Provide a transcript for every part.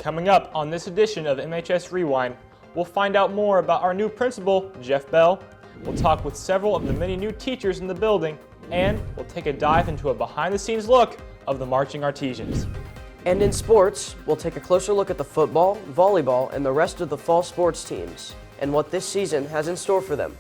Coming up on this edition of MHS Rewind, we'll find out more about our new principal, Jeff Bell. We'll talk with several of the many new teachers in the building, and we'll take a dive into a behind-the-scenes look of the Marching Artesians. And in sports, we'll take a closer look at the football, volleyball, and the rest of the fall sports teams, and what this season has in store for them.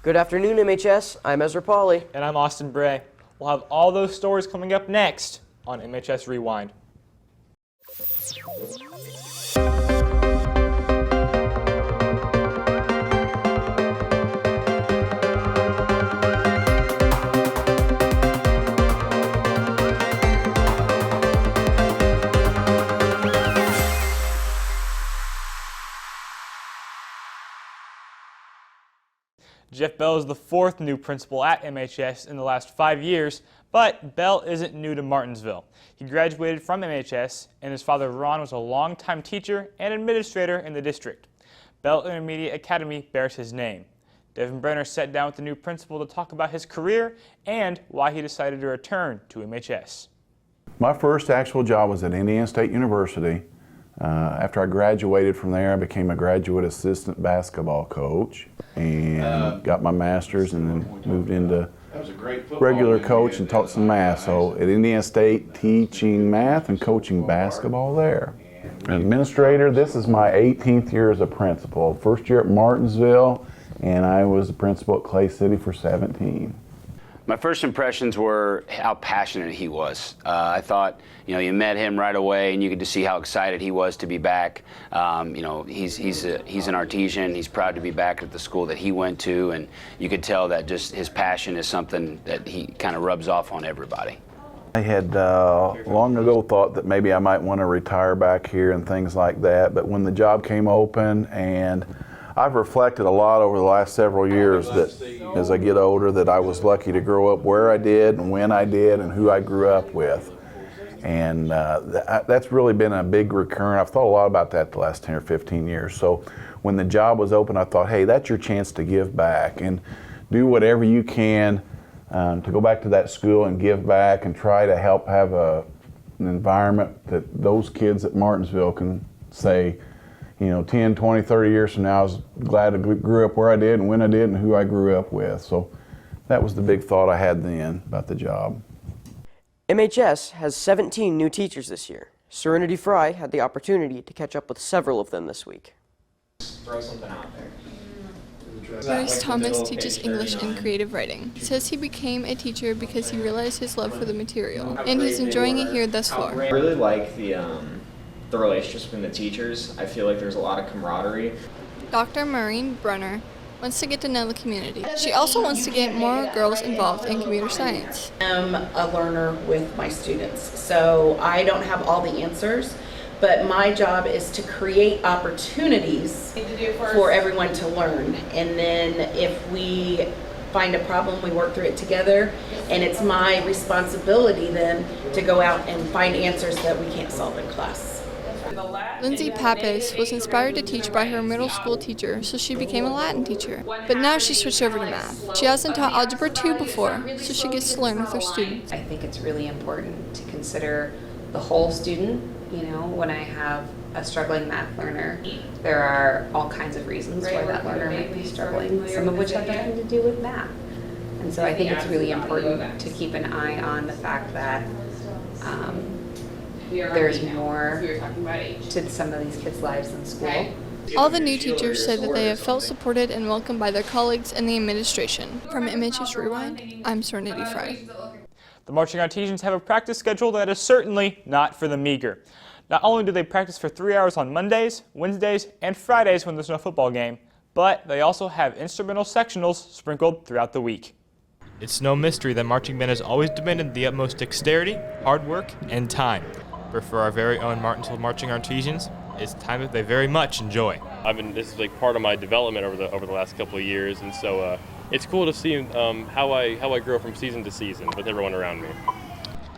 Good afternoon, MHS. I'm Ezra Pauley. And I'm Austin Bray. We'll have all those stories coming up next on MHS Rewind. Jeff Bell is the fourth new principal at MHS in the last 5 years, but Bell isn't new to Martinsville. He graduated from MHS, and his father Ron was a longtime teacher and administrator in the district. Bell Intermediate Academy bears his name. Devin Brenner sat down with the new principal to talk about his career and why he decided to return to MHS. My first actual job was at Indiana State University. After I graduated from there, I became a graduate assistant basketball coach and got my master's, and then moved into regular coach and taught some math. So at Indiana State, teaching math and coaching basketball there. Administrator, this is my 18th year as a principal. First year at Martinsville, and I was the principal at Clay City for 17. My first impressions were how passionate he was. I thought, you met him right away, and you could just see how excited he was to be back. He's an Artesian. He's proud to be back at the school that he went to, and you could tell that just his passion is something that he kind of rubs off on everybody. I had long ago thought that maybe I might want to retire back here and things like that, but when the job came open, and I've reflected a lot over the last several years that as I get older that I was lucky to grow up where I did and when I did and who I grew up with. And that's really been a big recurrent. I've thought a lot about that the last 10 or 15 years. So when the job was open, I thought, hey, that's your chance to give back and do whatever you can to go back to that school and give back and try to help have an environment that those kids at Martinsville can say, 10, 20, 30 years from now, I was glad I grew up where I did and when I did and who I grew up with. So that was the big thought I had then about the job. MHS has 17 new teachers this year. Serenity Fry had the opportunity to catch up with several of them this week. Throw something out there. Bryce Thomas teaches English and creative writing. He says he became a teacher because he realized his love for the material, and he's enjoying it here thus far. I really like the relationships between the teachers. I feel like there's a lot of camaraderie. Dr. Maureen Brunner wants to get to know the community. She also wants to get more girls involved in computer science. I'm a learner with my students, so I don't have all the answers, but my job is to create opportunities for everyone to learn. And then if we find a problem, we work through it together, and it's my responsibility then to go out and find answers that we can't solve in class. Lindsay Pappas was inspired to teach by her middle school teacher, so she became a Latin teacher. But now she switched over to math. She hasn't taught Algebra 2 before, so she gets to learn with her students. I think it's really important to consider the whole student. When I have a struggling math learner, there are all kinds of reasons why that learner might be struggling, some of which have nothing to do with math. And so I think it's really important to keep an eye on the fact that there's more to some of these kids' lives than school. All the new teachers said that they have felt supported and welcomed by their colleagues and the administration. From MHS Rewind, I'm Serenity Fry. The Marching Artesians have a practice schedule that is certainly not for the meager. Not only do they practice for 3 hours on Mondays, Wednesdays, and Fridays when there's no football game, but they also have instrumental sectionals sprinkled throughout the week. It's no mystery that marching band has always demanded the utmost dexterity, hard work, and time. But for our very own Martinsville Marching Artesians, it's time that they very much enjoy. This is like part of my development over the last couple of years, and so it's cool to see how I grow from season to season with everyone around me.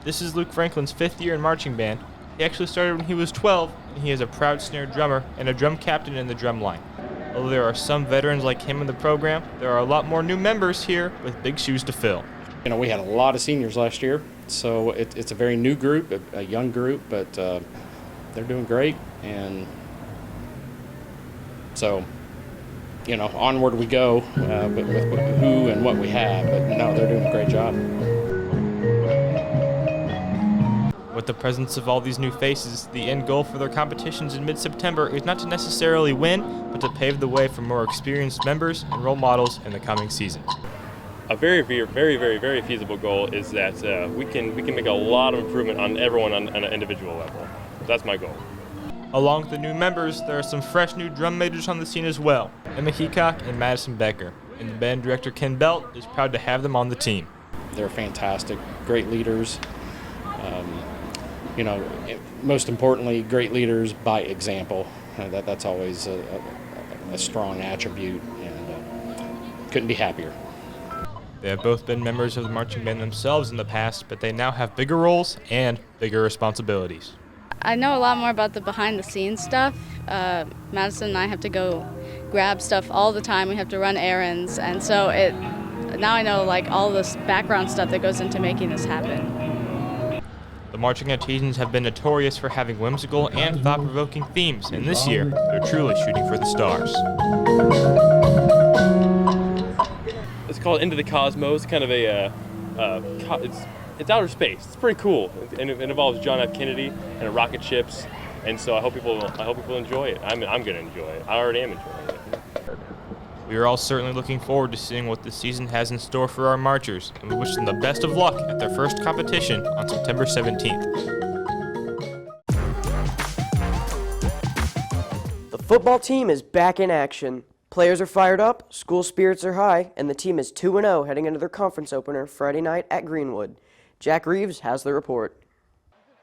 This is Luke Franklin's 5th year in marching band. He actually started when he was 12, and he is a proud snare drummer and a drum captain in the drum line. Although there are some veterans like him in the program, there are a lot more new members here with big shoes to fill. We had a lot of seniors last year, so it's a very new group, a young group, but they're doing great, and so, you know, onward we go with who and what we have. But no, they're doing a great job. With the presence of all these new faces, the end goal for their competitions in mid-September is not to necessarily win, but to pave the way for more experienced members and role models in the coming season. A very feasible goal is that we can make a lot of improvement on everyone on an individual level. That's my goal. Along with the new members, there are some fresh new drum majors on the scene as well, Emma Heacock and Madison Becker, and the band director Ken Belt is proud to have them on the team. They're fantastic, great leaders. You know, most importantly, great leaders by example. That's always a strong attribute, and couldn't be happier. They have both been members of the marching band themselves in the past, but they now have bigger roles and bigger responsibilities. I know a lot more about the behind-the-scenes stuff. Madison and I have to go grab stuff all the time. We have to run errands, and so now I know like all this background stuff that goes into making this happen. The Marching Artesians have been notorious for having whimsical and thought-provoking themes, and this year, they're truly shooting for the stars. It's called Into the Cosmos, kind of it's outer space. It's pretty cool, and it involves John F. Kennedy and rocket ships, and so I hope people enjoy it. I'm going to enjoy it. I already am enjoying it. We are all certainly looking forward to seeing what this season has in store for our marchers, and we wish them the best of luck at their first competition on September 17th. The football team is back in action. Players are fired up, school spirits are high, and the team is 2-0 heading into their conference opener Friday night at Greenwood. Jack Reeves has the report.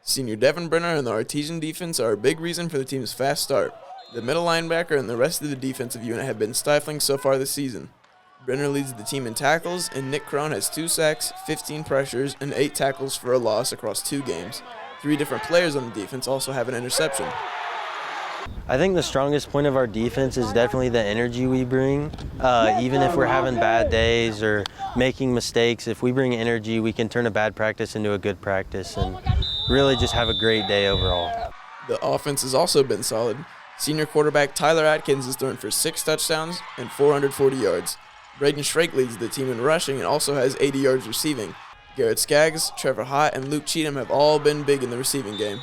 Senior Devin Brenner and the Artesian defense are a big reason for the team's fast start. The middle linebacker and the rest of the defensive unit have been stifling so far this season. Brenner leads the team in tackles, and Nick Crone has 2 sacks, 15 pressures, and 8 tackles for a loss across 2 games. 3 different players on the defense also have an interception. I think the strongest point of our defense is definitely the energy we bring. Even if we're having bad days or making mistakes, if we bring energy, we can turn a bad practice into a good practice and really just have a great day overall. The offense has also been solid. Senior quarterback Tyler Atkins has thrown for 6 touchdowns and 440 yards. Braden Shrake leads the team in rushing and also has 80 yards receiving. Garrett Skaggs, Trevor Hott, and Luke Cheatham have all been big in the receiving game.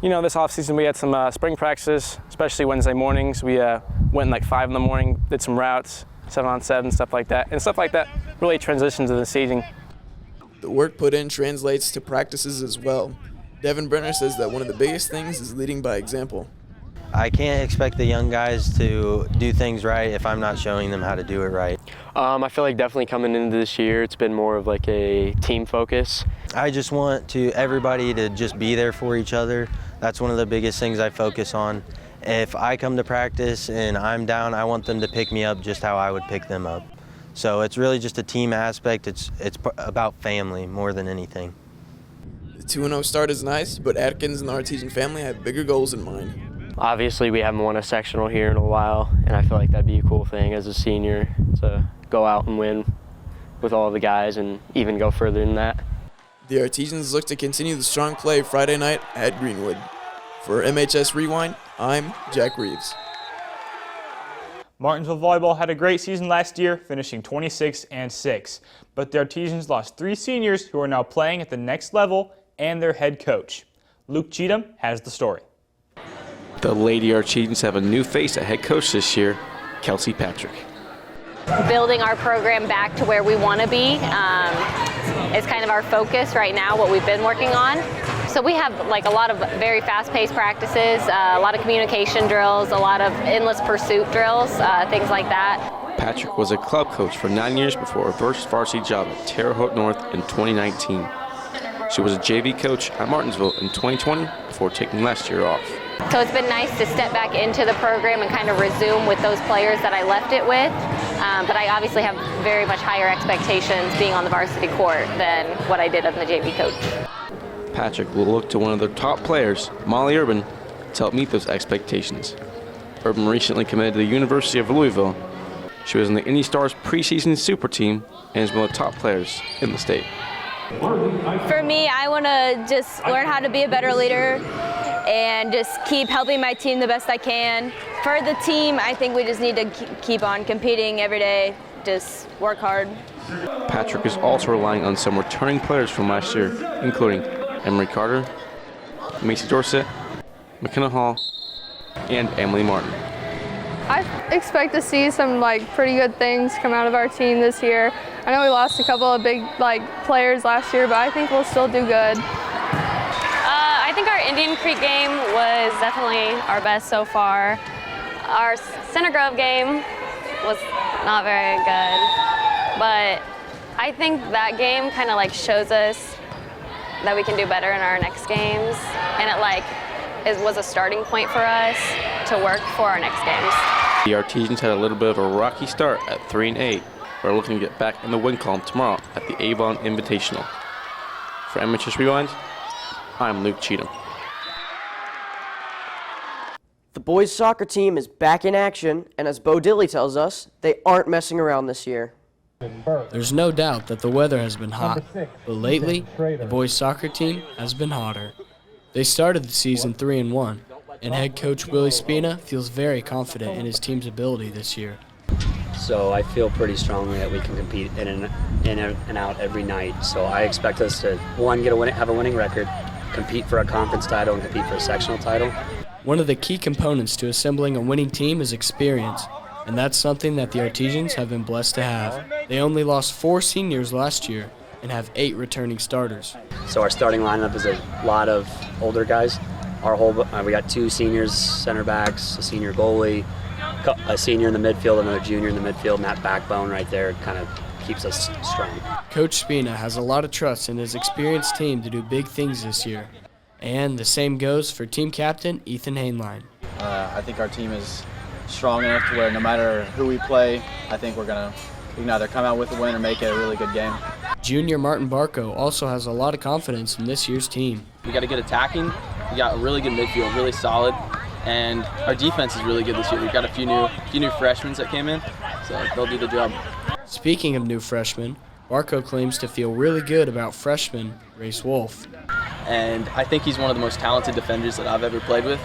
You know, this offseason we had some spring practices, especially Wednesday mornings. We went in like 5 in the morning, did some routes, 7-on-7, stuff like that. And stuff like that really transitions to the season. The work put in translates to practices as well. Devin Brenner says that one of the biggest things is leading by example. I can't expect the young guys to do things right if I'm not showing them how to do it right. I feel like definitely coming into this year, it's been more of like a team focus. I just want everybody to just be there for each other. That's one of the biggest things I focus on. If I come to practice and I'm down, I want them to pick me up just how I would pick them up. So it's really just a team aspect. It's about family more than anything. The 2-0 start is nice, but Atkins and the Artesian family have bigger goals in mind. Obviously, we haven't won a sectional here in a while, and I feel like that'd be a cool thing as a senior to go out and win with all the guys and even go further than that. The Artesians look to continue the strong play Friday night at Greenwood. For MHS Rewind, I'm Jack Reeves. Martinsville volleyball had a great season last year, finishing 26-6, but the Artesians lost 3 seniors who are now playing at the next level and their head coach. Luke Cheatham has the story. The Lady Artesians have a new face at head coach this year, Kelsey Patrick. Building our program back to where we want to be is kind of our focus right now, what we've been working on. So we have like a lot of very fast-paced practices, a lot of communication drills, a lot of endless pursuit drills, things like that. Patrick was a club coach for 9 years before her first varsity job at Terre Haute North in 2019. She was a JV coach at Martinsville in 2020 before taking last year off. So it's been nice to step back into the program and kind of resume with those players that I left it with. But I obviously have very much higher expectations being on the varsity court than what I did as the JV coach. Patrick will look to one of their top players, Molly Urban, to help meet those expectations. Urban recently committed to the University of Louisville. She was in the Indy Stars preseason super team and is one of the top players in the state. For me, I want to just learn how to be a better leader and just keep helping my team the best I can. For the team, I think we just need to keep on competing every day, just work hard. Patrick is also relying on some returning players from last year, including Emery Carter, Macy Dorsett, McKenna Hall, and Emily Martin. I expect to see some pretty good things come out of our team this year. I know we lost a couple of big players last year, but I think we'll still do good. I think our Indian Creek game was definitely our best so far. Our Center Grove game was not very good, but I think that game kind of shows us that we can do better in our next games, and it was a starting point for us to work for our next games. The Artesians had a little bit of a rocky start at 3-8. We're looking to get back in the win column tomorrow at the Avon Invitational. For MHS Rewind, I'm Luke Cheatham. The boys soccer team is back in action, and as Bo Dilley tells us, they aren't messing around this year. There's no doubt that the weather has been hot, but lately, the boys soccer team has been hotter. They started the season 3-1, and head coach Willie Spina feels very confident in his team's ability this year. So I feel pretty strongly that we can compete in and out every night. So I expect us to, one, have a winning record, compete for a conference title, and compete for a sectional title. One of the key components to assembling a winning team is experience, and that's something that the Artesians have been blessed to have. They only lost 4 seniors last year and have 8 returning starters. So our starting lineup is a lot of older guys. We got 2 seniors, center backs, a senior goalie, a senior in the midfield, another junior in the midfield, and that backbone right there kind of keeps us strong. Coach Spina has a lot of trust in his experienced team to do big things this year. And the same goes for team captain Ethan Hainline. I think our team is strong enough to where no matter who we play, I think we can either come out with a win or make it a really good game. Junior Martin Barco also has a lot of confidence in this year's team. We got to get attacking. We got a really good midfield, really solid, and our defense is really good this year. We've got a few new freshmen that came in, so they'll do the job. Speaking of new freshmen, Barco claims to feel really good about freshman Race Wolf. And I think he's one of the most talented defenders that I've ever played with.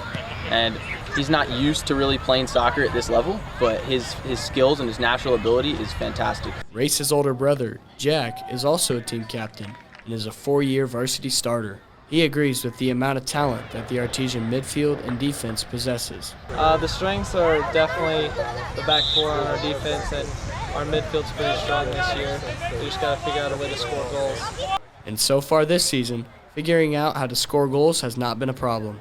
And he's not used to really playing soccer at this level, but his skills and his natural ability is fantastic. Race's older brother, Jack, is also a team captain and is a 4-year varsity starter. He agrees with the amount of talent that the Artesian midfield and defense possesses. The strengths are definitely the back four on our defense, and our midfield's pretty strong this year. We just got to figure out a way to score goals. And so far this season, figuring out how to score goals has not been a problem.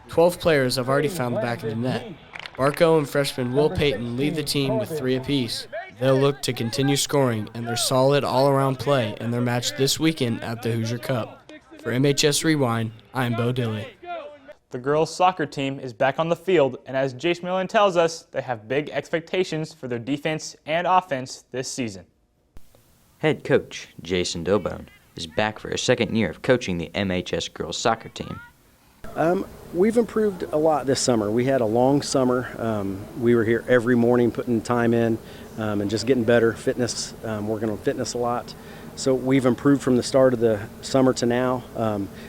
12 players have already found the back of the net. Barco and freshman Will Payton lead the team with 3 apiece. They'll look to continue scoring and their solid all-around play in their match this weekend at the Hoosier Cup. For MHS Rewind, I'm Bo Dilley. The girls' soccer team is back on the field, and as Jace Millen tells us, they have big expectations for their defense and offense this season. Head coach Jason Dobone is back for his 2nd year of coaching the MHS girls' soccer team. We've improved a lot this summer. We had a long summer. We were here every morning putting time in and just getting better, fitness, working on fitness a lot. So we've improved from the start of the summer to now.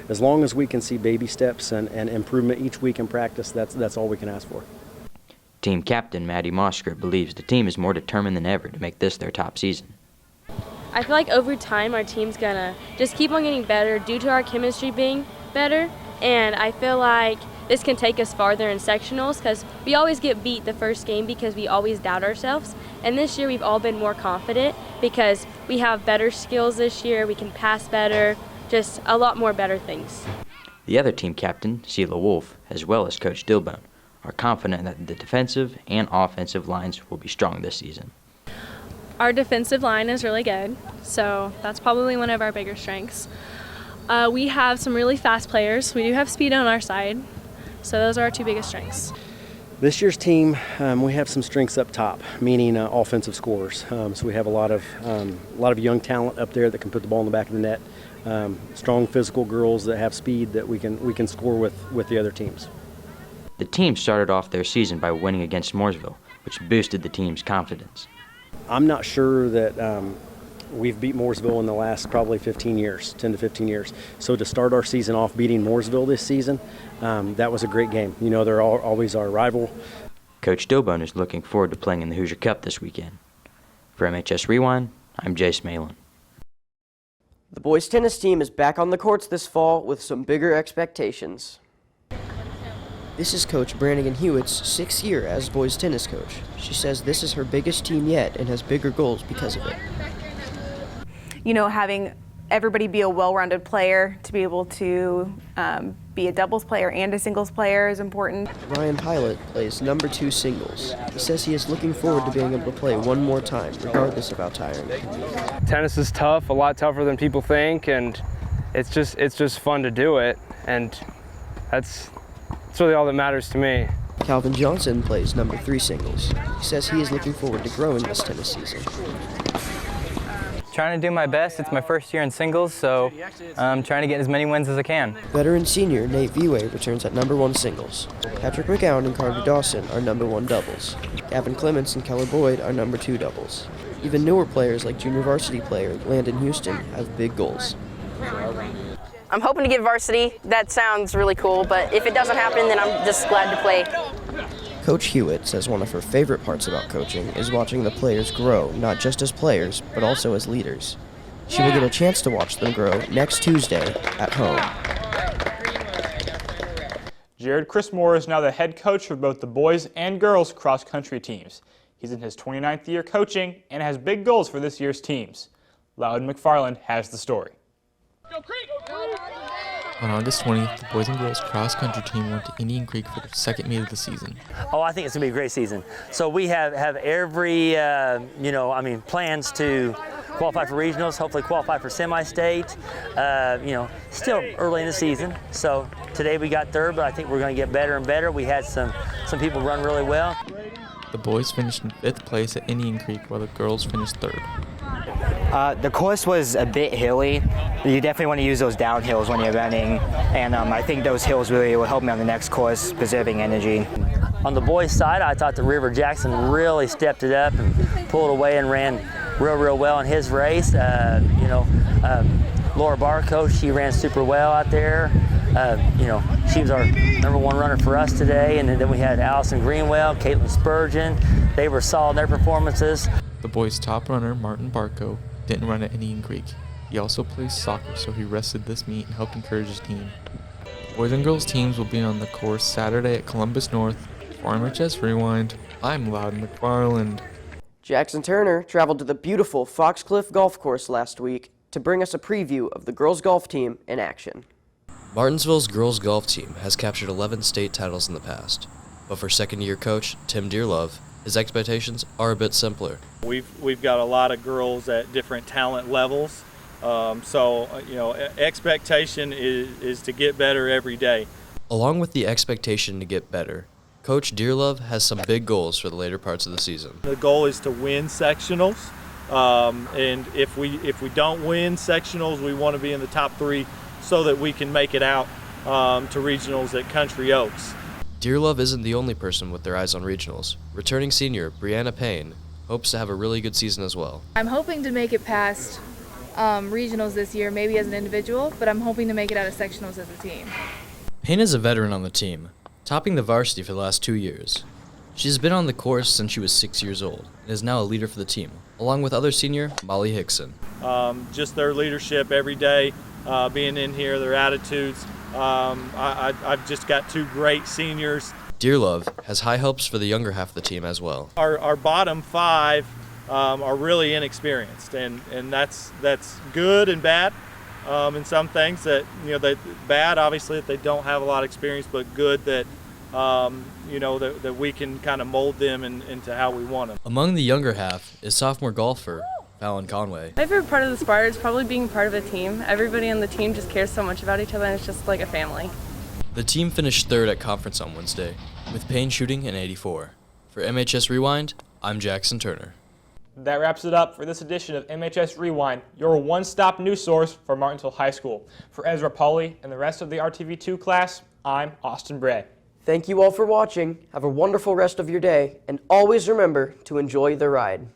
As long as we can see baby steps and improvement each week in practice, that's all we can ask for. Team captain Maddie Mosker believes the team is more determined than ever to make this their top season. I feel like over time our team's gonna just keep on getting better due to our chemistry being better, and I feel like this can take us farther in sectionals because we always get beat the first game because we always doubt ourselves, and this year we've all been more confident because we have better skills this year, we can pass better, just a lot more better things. The other team captain, Sheila Wolf, as well as Coach Dilbone, are confident that the defensive and offensive lines will be strong this season. Our defensive line is really good, so that's probably one of our bigger strengths. We have some really fast players. We do have speed on our side, so those are our 2 biggest strengths. This year's team, we have some strengths up top, meaning offensive scorers. So we have a lot of young talent up there that can put the ball in the back of the net. Strong physical girls that have speed that we can score with the other teams. The team started off their season by winning against Mooresville, which boosted the team's confidence. I'm not sure that we've beat Mooresville in the last probably 15 years, 10 to 15 years. So to start our season off beating Mooresville this season, that was a great game. You know, they're always our rival. Coach Dilbone is looking forward to playing in the Hoosier Cup this weekend. For MHS Rewind, I'm Jace Malin. The boys tennis team is back on the courts this fall with some bigger expectations. This is Coach Brannigan Hewitt's 6th year as boys tennis coach. She says this is her biggest team yet and has bigger goals because of it. You know, having everybody be a well-rounded player, to be able to be a doubles player and a singles player is important. Ryan Pilot plays number 2 singles. He says he is looking forward to being able to play one more time, regardless of how tiring it can be. Tennis is tough, a lot tougher than people think, and it's just fun to do it, and that's really all that matters to me. Calvin Johnson plays number 3 singles. He says he is looking forward to growing this tennis season. Trying to do my best. It's my first year in singles, so I'm trying to get as many wins as I can. Veteran senior Nate Vieway returns at number 1 singles. Patrick McGowan and Carter Dawson are number 1 doubles. Gavin Clements and Keller Boyd are number 2 doubles. Even newer players like junior varsity player Landon Houston have big goals. I'm hoping to get varsity. That sounds really cool, but if it doesn't happen, then I'm just glad to play. Coach Hewitt says one of her favorite parts about coaching is watching the players grow, not just as players, but also as leaders. She will get a chance to watch them grow next Tuesday at home. Jared Chrismore is now the head coach for both the boys and girls cross-country teams. He's in his 29th year coaching and has big goals for this year's teams. Loudon McFarland has the story. On August 20th, the boys and girls cross-country team went to Indian Creek for their second meet of the season. Oh, I think it's going to be a great season. So we have every, plans to qualify for regionals, hopefully qualify for semi-state. Still early in the season. So today we got third, but I think we're going to get better and better. We had some people run really well. The boys finished in 5th place at Indian Creek while the girls finished 3rd. The course was a bit hilly. You definitely want to use those downhills when you're running, and I think those hills really will help me on the next course, preserving energy. On the boys' side, I thought the River Jackson really stepped it up and pulled away and ran real well in his race. Laura Barco, she ran super well out there. She was our number 1 runner for us today, and then we had Allison Greenwell, Caitlin Spurgeon. They were solid in their performances. The boys' top runner, Martin Barco, didn't run at Indian Creek. He also plays soccer, so he rested this meet and helped encourage his team. Boys and girls teams will be on the course Saturday at Columbus North. For MHS Rewind, I'm Loudon McFarland. Jackson Turner traveled to the beautiful Foxcliff Golf Course last week to bring us a preview of the girls golf team in action. Martinsville's girls golf team has captured 11 state titles in the past, but for second-year coach Tim Dearlove, his expectations are a bit simpler. We've got a lot of girls at different talent levels, expectation is to get better every day. Along with the expectation to get better, Coach Dearlove has some big goals for the later parts of the season. The goal is to win sectionals, and if we don't win sectionals, we want to be in the top 3 so that we can make it out to regionals at Country Oaks. Dearlove isn't the only person with their eyes on regionals. Returning senior Brianna Payne hopes to have a really good season as well. I'm hoping to make it past regionals this year, maybe as an individual, but I'm hoping to make it out of sectionals as a team. Payne is a veteran on the team, topping the varsity for the last 2 years. She's been on the course since she was 6 years old and is now a leader for the team, along with other senior Molly Hickson. Just their leadership every day, being in here, their attitudes. I've just got 2 great seniors. Dearlove has high hopes for the younger half of the team as well. Our bottom 5 are really inexperienced, and that's good and bad. In some things that bad obviously that they don't have a lot of experience, but good that that we can kind of mold them into how we want them. Among the younger half is sophomore golfer Fallon Conway. My favorite part of the sport is probably being part of a team. Everybody on the team just cares so much about each other, and it's just like a family. The team finished 3rd at conference on Wednesday, with Payne shooting an 84. For MHS Rewind, I'm Jackson Turner. That wraps it up for this edition of MHS Rewind, your one-stop news source for Martinsville High School. For Ezra Pauly and the rest of the RTV2 class, I'm Austin Bray. Thank you all for watching. Have a wonderful rest of your day, and always remember to enjoy the ride.